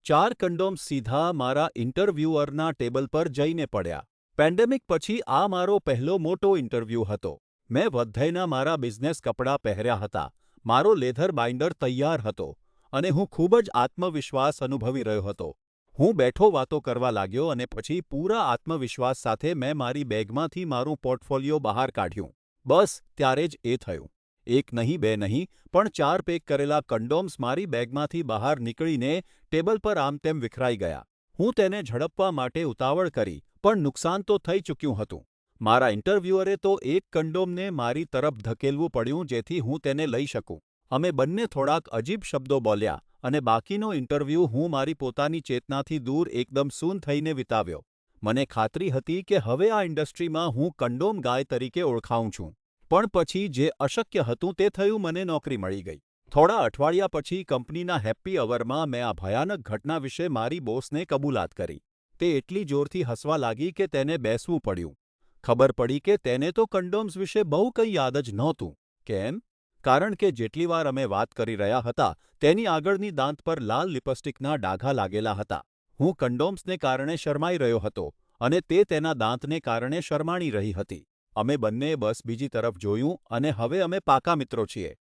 4 કન્ડોમ્સ સીધા મારા ઇન્ટરવ્યૂઅરના ટેબલ પર જઈને પડ્યા. પેન્ડેમિક પછી આ મારો પહેલો મોટો ઇન્ટરવ્યૂ હતો. મેં વદ્ધયના મારા બિઝનેસ કપડાં પહેર્યા હતા, મારો લેધર બાઇન્ડર તૈયાર હતો અને હું ખૂબ જ આત્મવિશ્વાસ અનુભવી રહ્યો હતો. હું બેઠો વાતો કરવા લાગ્યો અને પછી પૂરા આત્મવિશ્વાસ સાથે મેં મારી બેગમાંથી મારું પોર્ટફોલિયો બહાર કાઢ્યું. બસ ત્યારે જ એ થયું. એક નહીં બે નહીં પણ 4 પેક કરેલા કન્ડોમ્સ મારી બેગમાંથી બહાર નીકળીને ટેબલ પર આમતેમ વિખરાઈ ગયા. હું તેને ઝડપવા માટે ઉતાવળ કરી પણ નુકસાન તો થઈ ચૂક્યું હતું. મારા ઇન્ટરવ્યૂઅરે તો એક કન્ડોમને મારી તરફ ધકેલવું પડ્યું જેથી હું તેને લઈ શકું. અમે બંને થોડાક અજીબ શબ્દો બોલ્યા અને બાકીનો ઇન્ટરવ્યૂ હું મારી પોતાની ચેતનાથી દૂર એકદમ સૂન થઈને વિતાવ્યો. મને ખાતરી હતી કે હવે આ ઇન્ડસ્ટ્રીમાં હું કન્ડોમ ગાય તરીકે ઓળખાઉં છું. પણ પછી જે અશક્ય હતું તે થયું, મને નોકરી મળી ગઈ. થોડા અઠવાડિયા પછી કંપનીના હેપ્પી અવરમાં મેં આ ભયાનક ઘટના વિશે મારી બોસને કબૂલાત કરી. તે એટલી જોરથી હસવા લાગી કે તેને બેસવું પડ્યું. ખબર પડી કે તેને તો કન્ડોમ્સ વિશે બહુ કંઈ યાદ જ નહોતું. કેમ? કારણ કે જેટલી વાર અમે વાત કરી રહ્યા હતા તેની આગળની દાંત પર લાલ લિપસ્ટિકના ડાઘા લાગેલા હતા. હું કન્ડોમ્સને કારણે શરમાઈ રહ્યો હતો અને તે તેના દાંતને કારણે શરમાણી રહી હતી. અમે બંનેએ બસ બીજી તરફ જોયું અને હવે અમે પાકા મિત્રો છીએ.